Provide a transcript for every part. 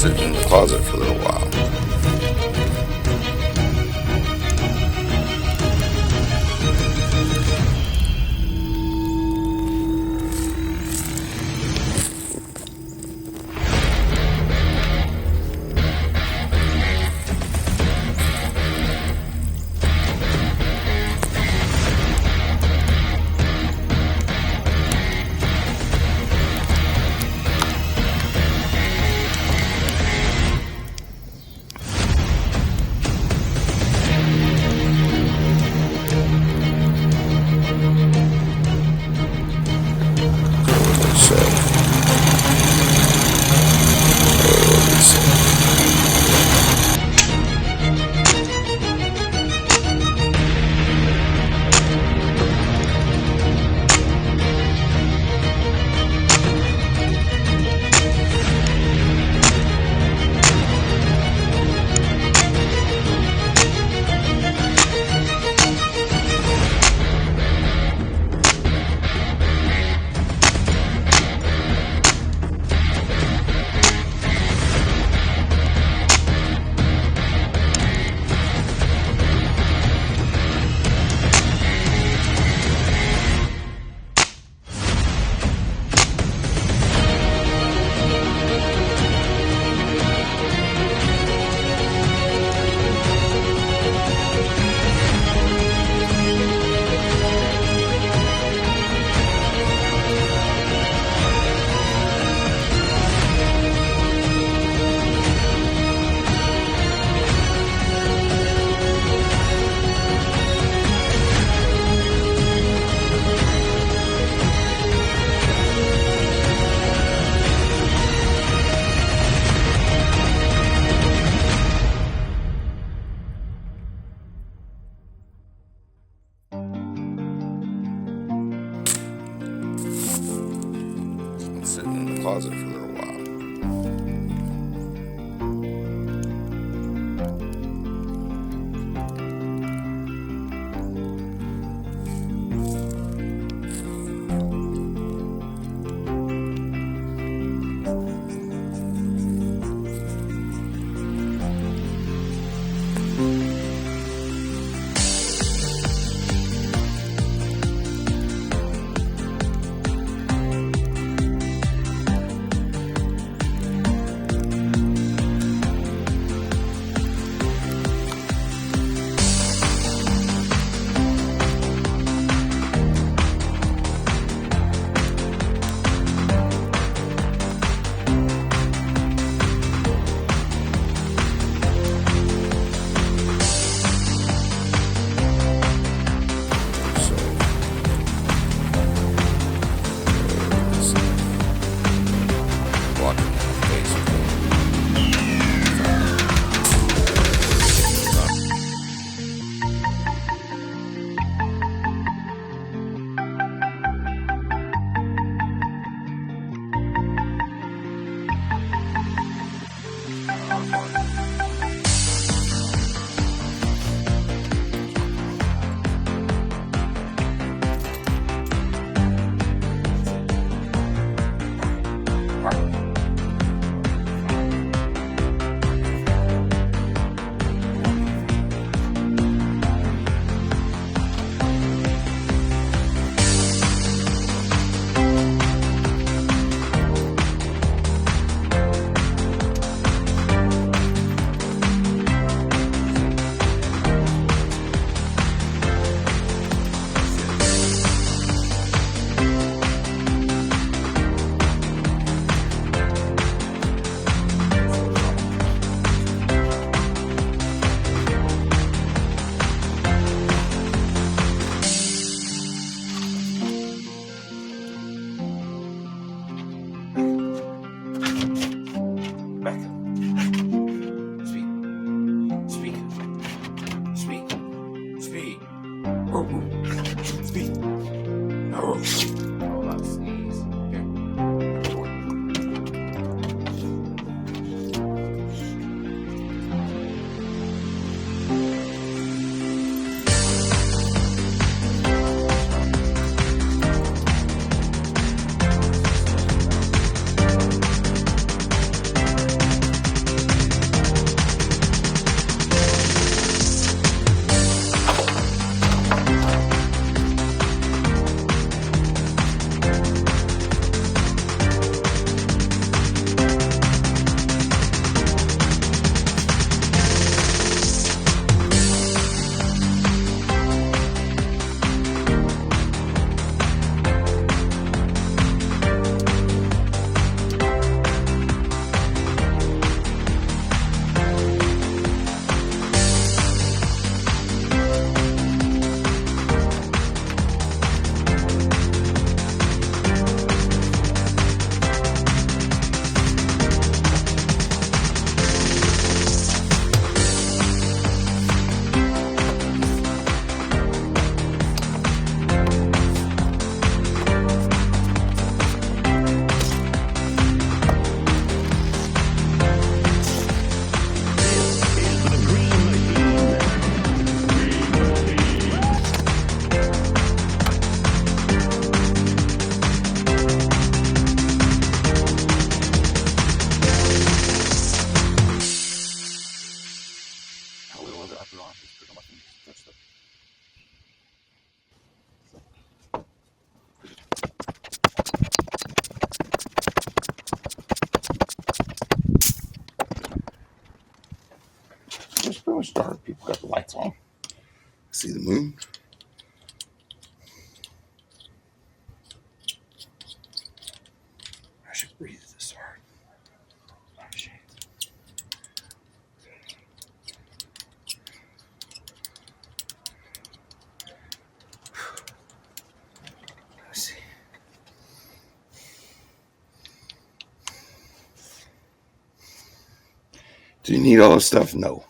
sit in the closet for a little while. Sit in the closet for a little while. dark. People got the lights on. See the moon. I should breathe this hard. Oh, shit. Let's see. Do you need all this stuff? No.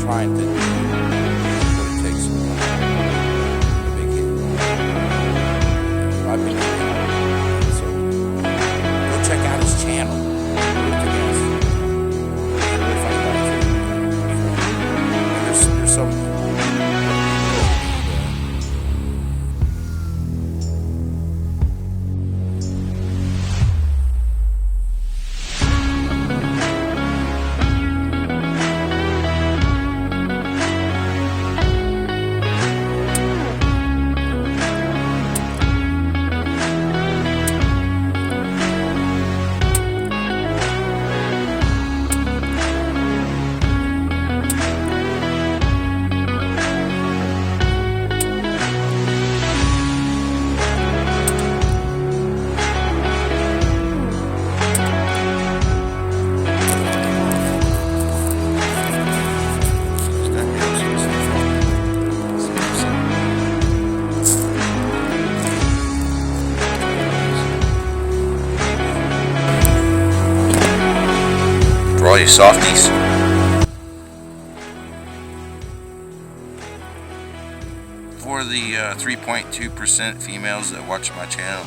Trying to do what it takes to make a big hit. I've been doing so go check out his channel. Really funny guy too. There's some. For all you softies. For the 3.2% females that watch my channel.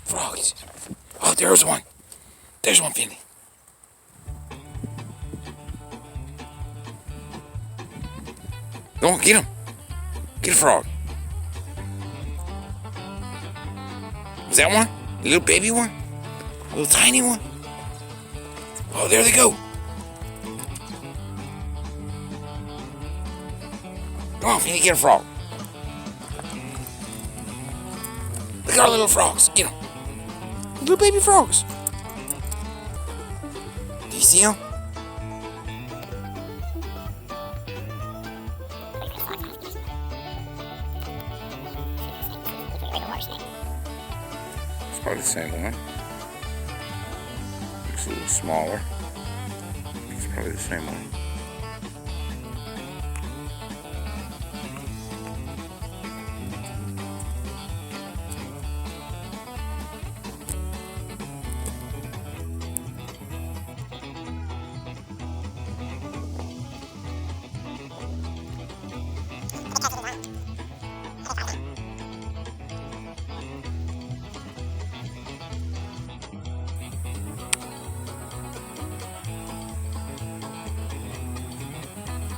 Froggies. Oh, there's one. There's one, Finley. Go on, get him. Get a frog. Was that one? The little baby one? A little tiny one? Oh, there they go. Come on, Finley, get a frog. Look at all the little frogs. Get them. Little baby frogs. Do you see them? It's probably the same one. Looks a little smaller. It's probably the same one.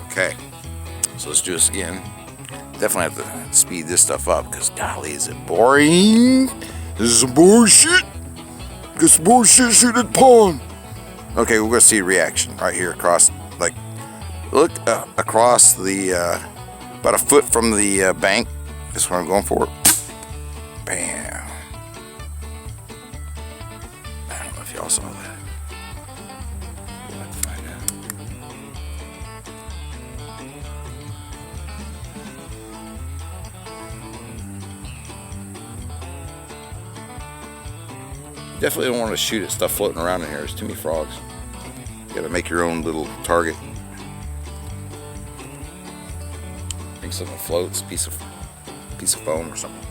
Okay, so let's do this again. Definitely have to speed this stuff up because golly, is it boring? This is some bullshit. Get some bullshit shit at pond. Okay, we're gonna see a reaction right here across, like, look across the about a foot from the bank. That's what I'm going for. Bam. I don't know if y'all saw that. We'll have to find out. Definitely don't want to shoot at stuff floating around in here. There's too many frogs. You gotta make your own little target. Make something floats, piece of foam or something.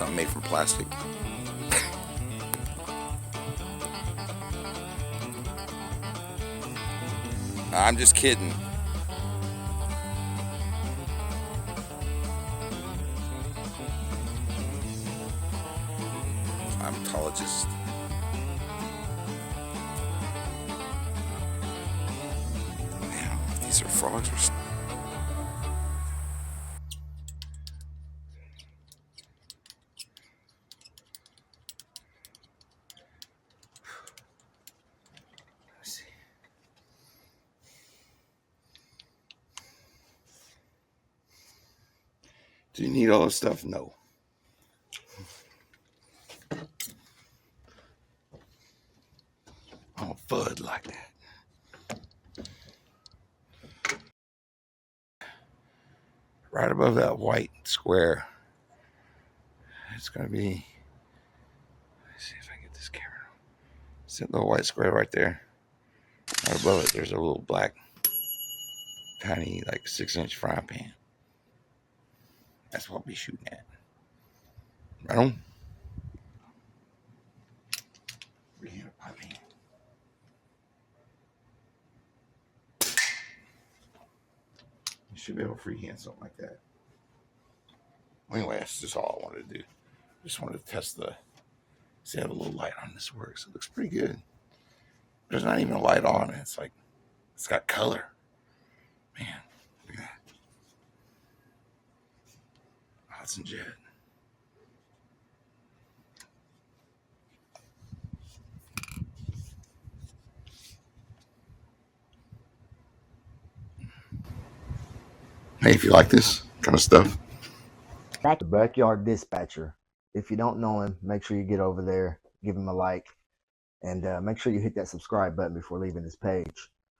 something made from plastic. I'm just kidding. Climatologist. Now, these are frogs or something. Let's see. Do you need all this stuff? No. I don't fud like that. Right above that white square, it's going to be, let's see if I can get this camera. See that little white square right there? Right above it, there's a little black, tiny, like 6-inch frying pan. That's what I'll be shooting at. Right on. Freehand pie pan. You should be able to freehand something like that. Anyway, that's just all I wanted to do. Just wanted to test the, see how the little light on this works. It looks pretty good. There's not even a light on it. It's like, it's got color. Man, look at that. Hatsan Jet. Hey, if you like this kind of stuff, The Backyard Dispatcher. If you don't know him, make sure you get over there, give him a like, and make sure you hit that subscribe button before leaving his page.